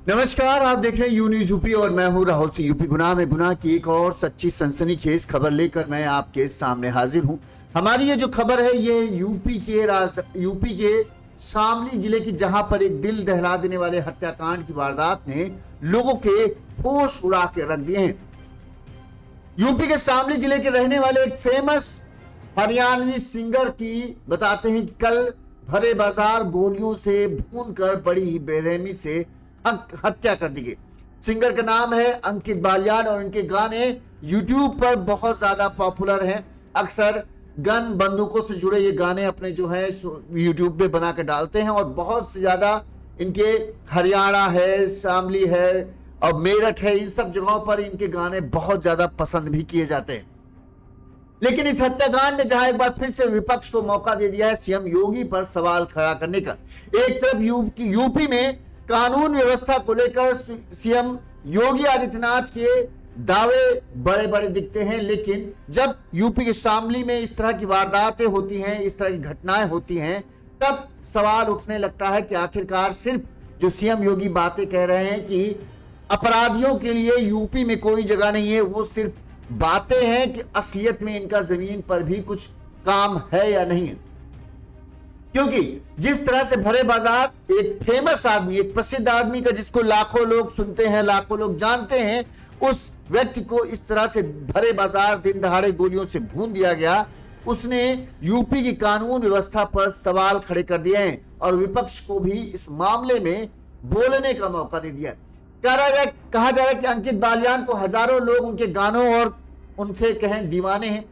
नमस्कार, आप देख रहे हैं यू न्यूज यूपी और मैं हूं राहुल सिंह। यूपी गुनाह में गुनाह की एक और सच्ची सनसनीखेज खबर लेकर मैं आपके सामने हाजिर हूं। हमारी ये जो खबर है ये यूपी के शामली जिले की, जहां पर एक दिल दहला देने वाले हत्याकांड की वारदात ने लोगों के होश उड़ा के रख दिए हैं। यूपी के शामली जिले के रहने वाले एक फेमस हरियाणवी सिंगर की बताते हैं कि कल भरे बाजार गोलियों से भूनकर बड़ी ही बेरहमी से हत्या कर दी गई। सिंगर का नाम है अंकित बालियान और इनके गाने यूट्यूब पर बहुत ज्यादा पॉपुलर हैं। अक्सर गन बंदूकों से जुड़े ये गाने अपने जो है यूट्यूब पे बना के डालते हैं और बहुत से ज्यादा इनके हरियाणा है, शामली है और मेरठ है, इन सब जगहों पर इनके गाने बहुत ज्यादा पसंद भी किए जाते हैं। लेकिन इस हत्याकांड ने जहां एक बार फिर से विपक्ष को मौका दे दिया है सीएम योगी पर सवाल खड़ा करने का। एक तरफ यूपी में कानून व्यवस्था को लेकर सीएम योगी आदित्यनाथ के दावे बड़े बड़े दिखते हैं, लेकिन जब यूपी के शामली में इस तरह की वारदातें होती हैं, इस तरह की घटनाएं होती हैं, तब सवाल उठने लगता है कि आखिरकार सिर्फ जो सीएम योगी बातें कह रहे हैं कि अपराधियों के लिए यूपी में कोई जगह नहीं है, वो सिर्फ बातें हैं कि असलियत में इनका जमीन पर भी कुछ काम है या नहीं। क्योंकि जिस तरह से भरे बाजार एक फेमस आदमी, एक प्रसिद्ध आदमी का जिसको लाखों लोग सुनते हैं, लाखों लोग जानते हैं, उस व्यक्ति को इस तरह से भरे बाजार दिन दहाड़े गोलियों से भून दिया गया, उसने यूपी की कानून व्यवस्था पर सवाल खड़े कर दिए हैं और विपक्ष को भी इस मामले में बोलने का मौका दे दिया। कहा जा रहा है कि अंकित बालियान को हजारों लोग उनके गानों और उनसे कहें दीवाने हैं।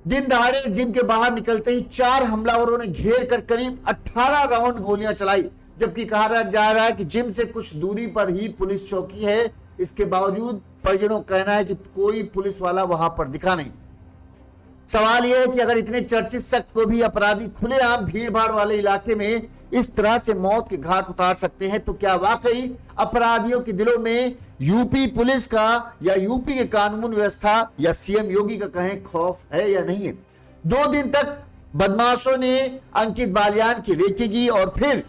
दिन दहाड़े जिम के बाहर निकलते ही 4 हमलावरों ने घेर कर करीब 18 राउंड गोलियां चलाई, जबकि कहा जा रहा है कि जिम से कुछ दूरी पर ही पुलिस चौकी है। इसके बावजूद परिजनों का कहना है कि कोई पुलिस वाला वहां पर दिखा नहीं। सवाल यह है कि अगर इतने चर्चित शख्स को भी अपराधी खुलेआम भीड़ भाड़ वाले इलाके में इस तरह से मौत के घाट उतार सकते हैं, तो क्या वाकई अपराधियों के दिलों में यूपी पुलिस का या यूपी के कानून व्यवस्था या सीएम योगी का कहें खौफ है या नहीं है। 2 दिन तक बदमाशों ने अंकित बालियान की रेकी की और फिर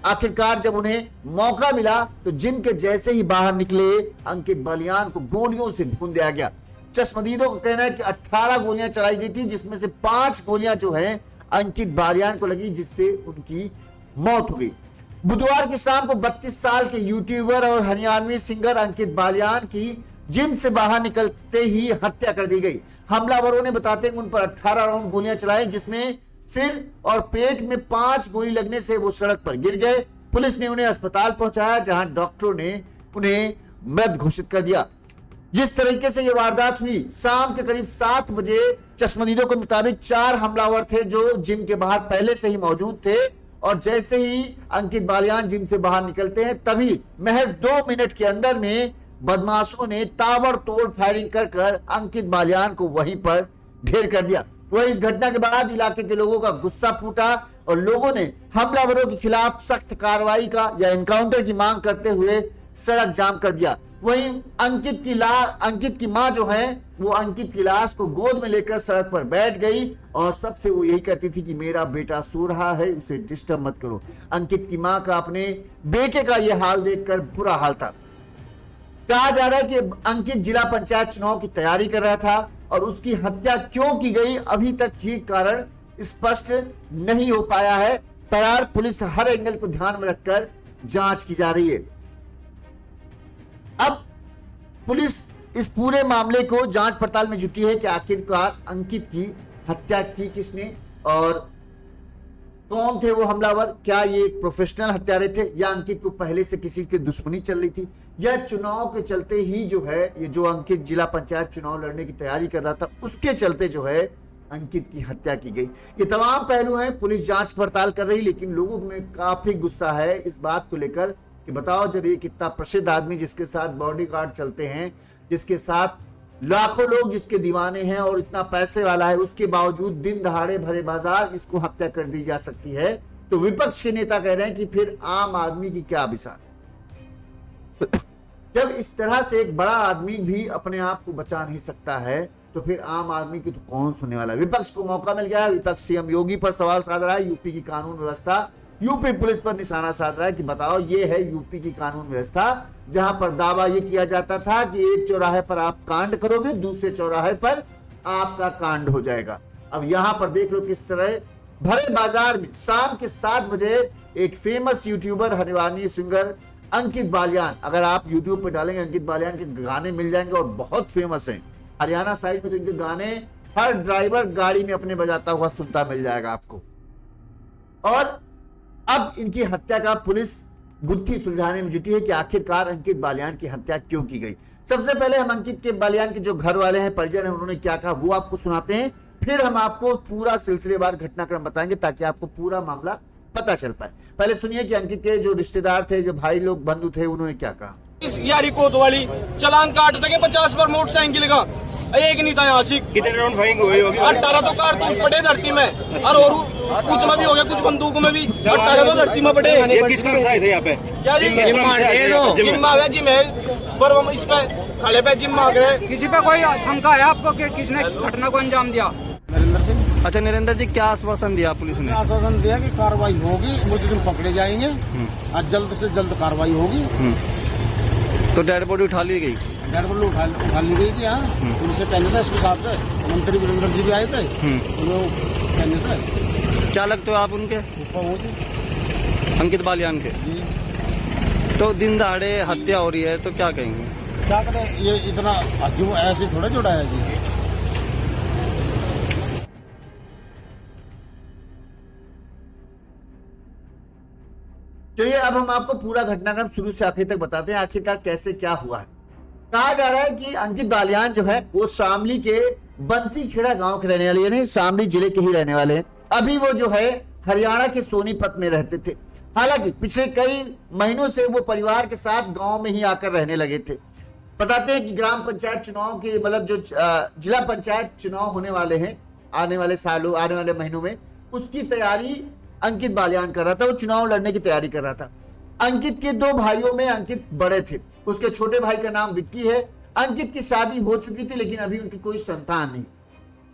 आखिरकार जब उन्हें मौका मिला तो जिम के जैसे ही बाहर निकले अंकित बालियान को गोलियों से भून दिया गया। चश्मदीदों का कहना है कि 18 गोलियां चलाई गई थी, जिसमें से 5 गोलियां जो हैं अंकित बालियान को लगी, जिससे उनकी मौत हो गई। बुधवार की शाम को 32 साल के यूट्यूबर और हरियाणवी सिंगर अंकित बालियान की जिम से बाहर निकलते ही हत्या कर दी गई। हमलावरों ने बताते हैं कि उन पर 18 राउंड गोलियां चलाई, जिसमें सिर और पेट में 5 गोली लगने से वो सड़क पर गिर गए। पुलिस ने उन्हें अस्पताल पहुंचाया, जहां डॉक्टरों ने उन्हें मृत घोषित कर दिया। जिस तरीके से यह वारदात हुई, शाम के करीब 7 बजे चश्मदीदों के मुताबिक 4 हमलावर थे जो जिम के बाहर पहले से ही मौजूद थे और जैसे ही अंकित बालियान जिम से बाहर निकलते हैं तभी महज 2 मिनट के अंदर में बदमाशों ने ताबड़तोड़ फायरिंग कर अंकित बालियान को वहीं पर ढेर कर दिया। वह इस घटना के बाद इलाके के लोगों का गुस्सा फूटा और लोगों ने हमलावरों के खिलाफ सख्त कार्रवाई का या एनकाउंटर की मांग करते हुए सड़क जाम कर दिया। वहीं अंकित की मां जो है वो अंकित की लाश को गोद में लेकर सड़क पर बैठ गई और सबसे वो यही कहती थी कि मेरा बेटा सो रहा है, उसे डिस्टर्ब मत करो। अंकित की मां का अपने बेटे का यह हाल देखकर बुरा हाल था। कहा जा रहा है कि अंकित जिला पंचायत चुनाव की तैयारी कर रहा था और उसकी हत्या क्यों की गई, अभी तक ये कारण स्पष्ट नहीं हो पाया है। तैयार पुलिस हर एंगल को ध्यान में रखकर जांच की जा रही है। अब पुलिस इस पूरे मामले को जांच पड़ताल में जुटी है कि आखिरकार अंकित की हत्या की किसने और कौन थे वो हमलावर। क्या ये प्रोफेशनल हत्यारे थे या अंकित को पहले से किसी की दुश्मनी चल रही थी या चुनाव के चलते ही जो है ये जो अंकित जिला पंचायत चुनाव लड़ने की तैयारी कर रहा था उसके चलते जो है अंकित की हत्या की गई। ये तमाम पहलू हैं, पुलिस जांच पड़ताल कर रही, लेकिन लोगों में काफी गुस्सा है इस बात को लेकर कि बताओ जब ये कितना प्रसिद्ध आदमी जिसके साथ बॉडीगार्ड चलते हैं, जिसके साथ लाखों लोग जिसके दीवाने हैं और इतना पैसे वाला है, उसके बावजूद दिन दहाड़े भरे बाजार इसको हत्या कर दी जा सकती है, तो विपक्ष के नेता कह रहे हैं कि फिर आम आदमी की क्या बिसार। जब इस तरह से एक बड़ा आदमी भी अपने आप को बचा नहीं सकता है तो फिर आम आदमी की तो कौन सुनने वाला। विपक्ष को मौका मिल गया है, विपक्ष सीएम योगी पर सवाल साध रहा है, यूपी की कानून व्यवस्था यूपी पुलिस पर निशाना साध रहा है कि बताओ, ये है यूपी की कानून व्यवस्था, जहां पर दावा ये किया जाता था कि एक चौराहे पर आप कांड करोगे, दूसरे चौराहे पर आपका कांड हो जाएगा। अब यहां पर देख लो किस तरह भरे बाजार में शाम के 7 बजे एक फेमस यूट्यूबर हरियाणवी सिंगर अंकित बालियान, अगर आप यूट्यूब पे डालेंगे अंकित बालियान के गाने मिल जाएंगे और बहुत फेमस हैं हरियाणा साइड में, तो इनके गाने हर ड्राइवर गाड़ी में अपने बजाता हुआ सुनता मिल जाएगा आपको। और अब इनकी हत्या का पुलिस गुत्थी सुलझाने में जुटी है कि आखिरकार अंकित बालियान की हत्या क्यों की गई। सबसे पहले हम अंकित के बालियान के जो घर वाले हैं, परिजन हैं, उन्होंने क्या कहा वो आपको सुनाते हैं, फिर हम आपको पूरा सिलसिलेवार घटनाक्रम बताएंगे ताकि आपको पूरा मामला पता चल पाए। पहले सुनिए कि अंकित के जो रिश्तेदार थे, जो भाई लोग, बंधु थे, उन्होंने क्या कहा। इस यारी कोतवाली चालान काट देंगे 50 पर मोटरसाइकिल का, एक नहीं था यहाँ से। कितने राउंड फायरिंग हुई होगी? 18 तो कारतूस पड़े धरती में, और कुछ में भी हो गया, कुछ बंदूक में भी 18 तो धरती में पड़े। ये किस काम से आए थे यहाँ पे? क्या जी जिम्मा है, जिम है पर हम इस पे खड़े पे जिम मांग रहे। किसी पे कोई शंका है आपको कि किसने घटना को अंजाम दिया? नरेंद्र सिंह। अच्छा नरेंद्र जी, क्या आश्वासन दिया पुलिस ने? आश्वासन दिया कि कार्रवाई होगी, मुजरिम पकड़े जाएंगे और जल्द से जल्द कार्रवाई होगी। तो डेड बॉडी उठा ली गई? डेड बॉडी उठा ली गई थी। हाँ, उनसे कहने था इसके साथ मंत्री वीरेंद्र जी भी आए थे, वो कहने थे। क्या लगते हो आप उनके? वो जी अंकित बालियान के जी। तो दिन दहाड़े हत्या हो रही है, तो क्या कहेंगे? क्या करें, ये इतना जो ऐसे थोड़ा जुड़ा है जी। चलिए अब हम आपको पूरा घटनाक्रम शुरू से आखिर तक बताते हैं, आखिरकार कैसे क्या हुआ है। कहा जा रहा है कि अंकित बालियान जो है वो शामली के बंती खेड़ा गांव के रहने वाले, यानी शामली जिले के ही रहने वाले हैं। अभी वो जो है हरियाणा के सोनीपत में रहते थे। हालांकि पिछले कई महीनों से वो परिवार के साथ गांव में ही आकर रहने लगे थे। बताते हैं कि ग्राम पंचायत चुनाव के, मतलब जो जिला पंचायत चुनाव होने वाले हैं आने वाले सालों, आने वाले महीनों में, उसकी तैयारी अंकित बालियान कर रहा था। वो चुनाव लड़ने की तैयारी कर रहा था। अंकित के 2 भाइयों में अंकित बड़े थे। उसके छोटे भाई का नाम विक्की है। अंकित की शादी हो चुकी थी लेकिन अभी उनकी कोई संतान नहीं।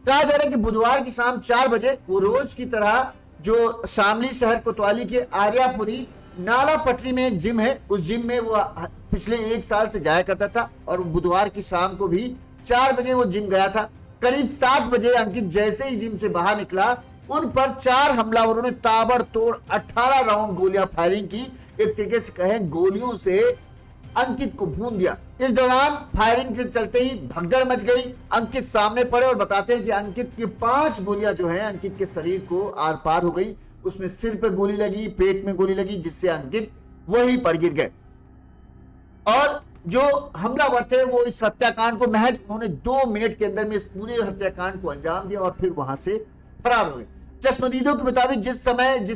कहा जा रहा है कि बुधवार की शाम 4 बजे वो रोज की तरह जो शामली शहर कोतवाली के आर्यापुरी नाला पटरी में एक जिम है, उस जिम में वो पिछले 1 साल से जाया करता था और बुधवार की शाम को भी 4 बजे वो जिम गया था। करीब 7 बजे अंकित जैसे ही जिम से बाहर निकला, उन पर 4 हमलावरों ने ताबड़तोड़ 18 राउंड गोलियां फायरिंग की। एक तरीके से कहें गोलियों से अंकित को भून दिया। इस दौरान फायरिंग से चलते ही भगदड़ मच गई। अंकित सामने पड़े और बताते हैं कि अंकित की 5 गोलियां जो है अंकित के शरीर को आर पार हो गई। उसमें सिर पे गोली लगी, पेट में गोली लगी, जिससे अंकित वहीं पर गिर गए। और जो हमलावर थे वो इस हत्याकांड को महज उन्होंने 2 मिनट के अंदर में इस पूरे हत्याकांड को अंजाम दिया और फिर वहां से फरार हो गए। चश्मदीदों के मुताबिक जिस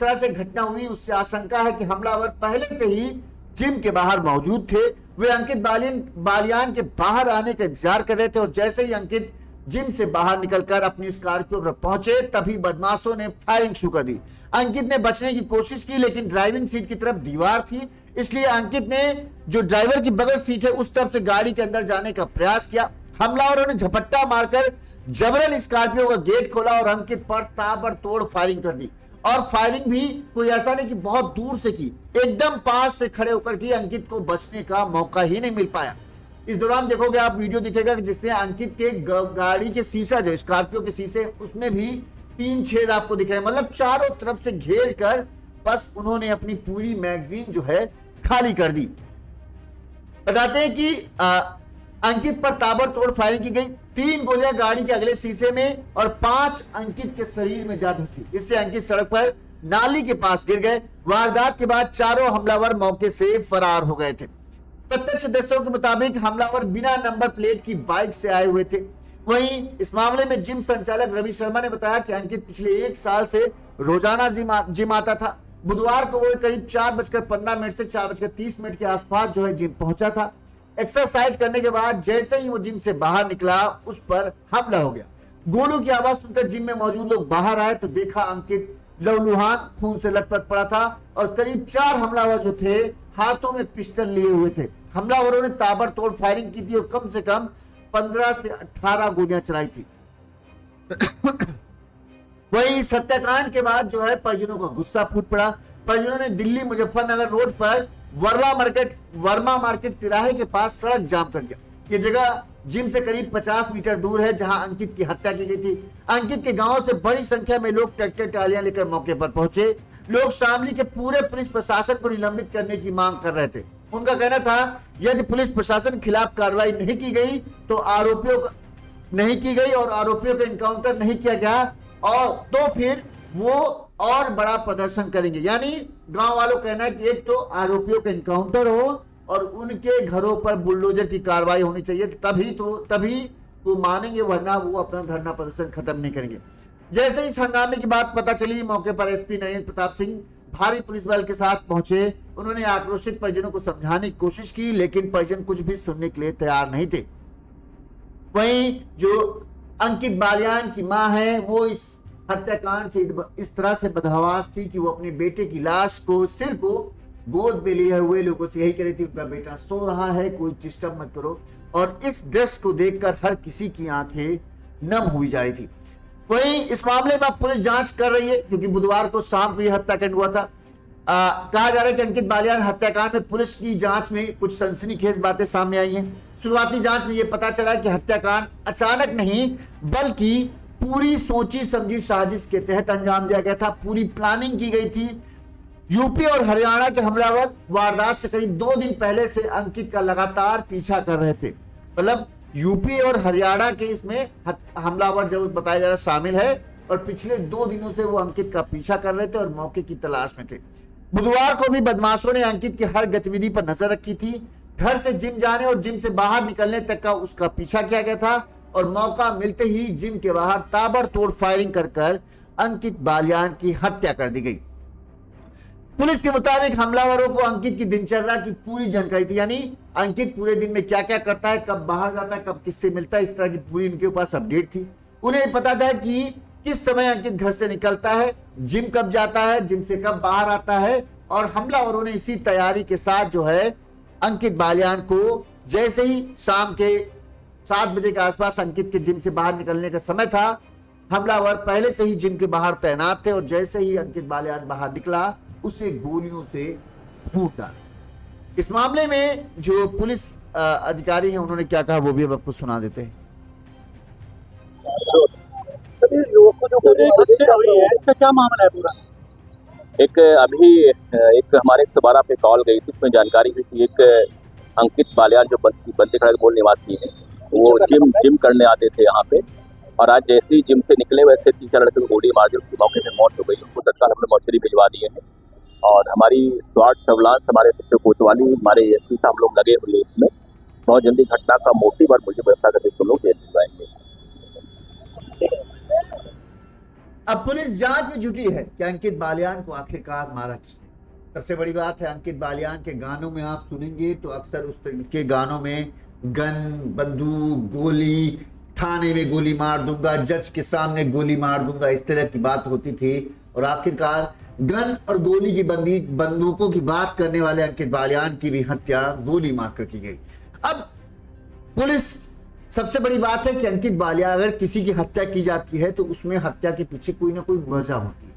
तरह से घटना हुई, उससे आशंका है कि हमलावर पहले से ही जिम के बाहर मौजूद थे। वे अंकित बालियान के बाहर आने का इंतजार कर रहे थे और जैसे ही अंकित जिम से बाहर निकलकर अपनी स्कॉर्पियो पर पहुंचे, तभी बदमाशों ने फायरिंग शुरू कर दी। अंकित ने बचने की कोशिश की लेकिन ड्राइविंग सीट की तरफ दीवार थी, इसलिए अंकित ने जो ड्राइवर की बगल सीट है उस तरफ से गाड़ी के अंदर जाने का प्रयास किया। हमलावरों ने झपट्टा मारकर जबरन स्कॉर्पियो का गेट खोला और अंकित पर ताबड़तोड़ फायरिंग कर दी। और फायरिंग भी कोई ऐसा नहीं कि बहुत दूर से की, एकदम पास से खड़े होकर की। अंकित को बचने का मौका ही नहीं मिल पाया। इस दौरान देखोगे आप, वीडियो दिखेगा कि जिससे अंकित के गाड़ी के शीशा, जो स्कॉर्पियो के शीशे, उसमें भी 3 छेद आपको दिख रहे हैं। मतलब चारों तरफ से घेर कर बस उन्होंने अपनी पूरी मैगजीन जो है खाली कर दी। बताते हैं कि अंकित पर ताबड़तोड़ फायरिंग की गई। 3 गोलियां गाड़ी के अगले शीशे में और 5 अंकित के शरीर में जा धंसी। इससे अंकित सड़क पर नाली के पास गिर गए। वारदात के बाद चारों हमलावर मौके से फरार हो गए थे। प्रत्यक्षदर्शियों के मुताबिक हमलावर बिना नंबर प्लेट की बाइक से आए हुए थे। वहीं इस मामले में जिम संचालक रवि शर्मा ने बताया कि अंकित पिछले 1 साल से रोजाना जिम आता था। बुधवार को वो करीब 4:15 से 4:30 के आसपास जो है जिम पहुंचा था। एक्सरसाइज करने के बाद जैसे ही वो जिम से बाहर निकला, उस पर हमला हो गया। गोलों की आवाज सुनकर जिम में मौजूद लोग बाहर आए तो देखा अंकित लहूलुहान खून से लथपथ पड़ा था और करीब 4 हमलावर जो थे हाथों में पिस्टल लिए हुए थे। हमलावरों ने ताबड़तोड़ फायरिंग की थी और कम से कम 15 से 18 गोलियां चलाई थी। वहीं इस हत्याकांड के बाद जो है परिजनों का गुस्सा फूट पड़ा। परिजनों ने दिल्ली मुजफ्फरनगर रोड पर वर्मा मार्केट तिराहे के पास सड़क जाम कर दिया। ये जगह जिम से करीब 50 मीटर दूर है जहां अंकित की हत्या की गई थी। अंकित के गांव से बड़ी संख्या में लोग ट्रैक्टर ट्रालियां लेकर मौके पर पहुंचे। लोग शामली के पूरे पुलिस प्रशासन को निलंबित करने की मांग कर रहे थे। उनका कहना था यदि पुलिस प्रशासन के खिलाफ कार्रवाई नहीं की गई तो आरोपियों का इनकाउंटर नहीं किया गया और तो फिर वो और बड़ा प्रदर्शन करेंगे। यानी गांव वालों का कहना है कि एक तो आरोपियों का इनकाउंटर हो और उनके घरों पर बुलडोजर की कार्रवाई होनी चाहिए, तभी वो मानेंगे, वरना वो अपना धरना प्रदर्शन खत्म नहीं करेंगे। जैसे इस हंगामे की बात पता चली, मौके पर एसपी नरेंद्र प्रताप सिंह भारी पुलिस बल के साथ पहुंचे। उन्होंने आक्रोशित परिजनों को समझाने की कोशिश की, लेकिन परिजन कुछ भी सुनने के लिए तैयार नहीं थे। वहीं जो अंकित बालियान की मां है वो इस हत्याकांड से इस तरह से बदहवास थी कि वो अपने बेटे की लाश को, सिर को गोद में लिए हुए लोगों से यही कह रही थी उनका बेटा सो रहा है, कोई डिस्टर्ब मत करो। और इस दृश्य को देखकर हर किसी की आंखें नम हुई जा रही थी। वहीं इस मामले में पुलिस जांच कर रही है, क्योंकि बुधवार को शाम को यह हत्याकांड हुआ था। कहा जा रहा है कि अंकित बालियान हत्याकांड में पुलिस की जांच में कुछ सनसनीखेज बातें सामने आई हैं। शुरुआती जांच में यह पता चला कि हत्याकांड अचानक नहीं बल्कि पूरी सोची समझी साजिश के तहत अंजाम दिया गया था। पूरी प्लानिंग की गई थी। यूपी और हरियाणा के हमलावर वारदात से करीब 2 दिन पहले से अंकित का लगातार पीछा कर रहे थे। मतलब यूपी और हरियाणा के इसमें हमलावर जो बताया जा रहा शामिल है और पिछले 2 दिनों से वो अंकित का पीछा कर रहे थे और मौके की तलाश में थे। बुधवार को भी बदमाशों ने अंकित की हर गतिविधि पर नजर रखी थी। घर से जिम जाने और जिम से बाहर निकलने तक का उसका पीछा किया गया था और मौका मिलते ही जिम के बाहर ताबड़तोड़ फायरिंग कर अंकित बालियान की हत्या कर दी गई। पुलिस के मुताबिक हमलावरों को अंकित की दिनचर्या की पूरी जानकारी थी। यानी अंकित पूरे दिन में क्या क्या करता है, कब बाहर जाता है, कब किससे मिलता है, इस तरह की पूरी उनके पास अपडेट थी। उन्हें पता था कि किस समय अंकित घर से निकलता है, जिम कब जाता है, जिम से कब बाहर आता है। और हमलावरों ने इसी तैयारी के साथ जो है अंकित बालियान को जैसे ही शाम के 7 बजे के आसपास अंकित के जिम से बाहर निकलने का समय था, हमलावर पहले से ही जिम के बाहर तैनात थे और जैसे ही अंकित बालियान बाहर निकला उसे गोलियों से फूंक डाला। इस मामले में जो पुलिस अधिकारी हैं उन्होंने क्या कहा वो भी अब आपको सुना देते हैं। इसका क्या मामला है पूरा? अभी एक हमारे 112 पे कॉल गई थी, उसमें जानकारी हुई कि एक अंकित बालियान जो बंदीखड़ा के मूल निवासी है वो जिम करने आते थे यहाँ पे और आज जैसे ही जिम से निकले वैसे 3-4 लड़के को गोली मार दी, उसकी मौके पे मौत हो गई। उनको तत्काल हमने मौचरी भिजवा दिए हैं और हमारी स्वाट सर्विलांस, हमारे सबसे कोतवाली, हमारे एसपी साहब लोग लगे हुए इसमें। बहुत जल्दी घटना का मोटिव और मुझे गिरफ्तार करके इसको लोग जेल भिजवाएंगे। अब पुलिस जांच में जुटी है कि अंकित बालियान को आखिरकार मारा किसने। सबसे बड़ी बात है अंकित बालियान के गानों में आप सुनेंगे तो अक्सर उस तरह के गानों में गन, बंदूक, गोली, थाने में गोली मार दूंगा, जज के सामने गोली मार दूंगा, इस तरह की बात होती थी। और आखिरकार गन और गोली की बंदूकों की बात करने वाले अंकित बालियान की भी हत्या गोली मारकर की गई। अब पुलिस, सबसे बड़ी बात है कि अंकित बालियान अगर किसी की हत्या की जाती है तो उसमें हत्या के पीछे कोई ना कोई वजह होती है।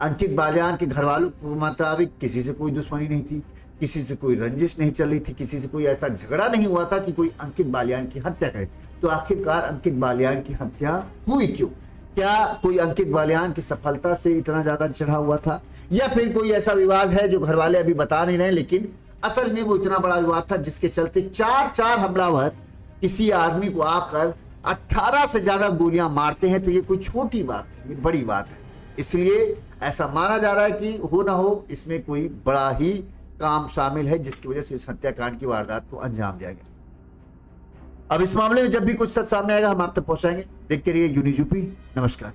अंकित बालियान के घर वालों के मुताबिक किसी से कोई दुश्मनी नहीं थी, किसी से कोई रंजिश नहीं चल रही थी, किसी से कोई ऐसा झगड़ा नहीं हुआ था कि कोई अंकित बालियान की हत्या करे। तो आखिरकार अंकित बालियान की हत्या हुई क्यों? क्या कोई अंकित बालियान की सफलता से इतना ज्यादा चढ़ा हुआ था या फिर कोई ऐसा विवाद है जो घर वाले अभी बता नहीं रहे, लेकिन असल में वो इतना बड़ा विवाद था जिसके चलते 4 हमलावर किसी आदमी को आकर 18 से ज्यादा गोलियां मारते हैं। तो ये कोई छोटी बात है, ये बड़ी बात है। इसलिए ऐसा माना जा रहा है कि हो ना हो इसमें कोई बड़ा ही काम शामिल है जिसकी वजह से इस हत्याकांड की वारदात को अंजाम दिया गया। अब इस मामले में जब भी कुछ सच सामने आएगा हम आप तक पहुंचाएंगे। देखते रहिए यूनिज़ यूपी। नमस्कार।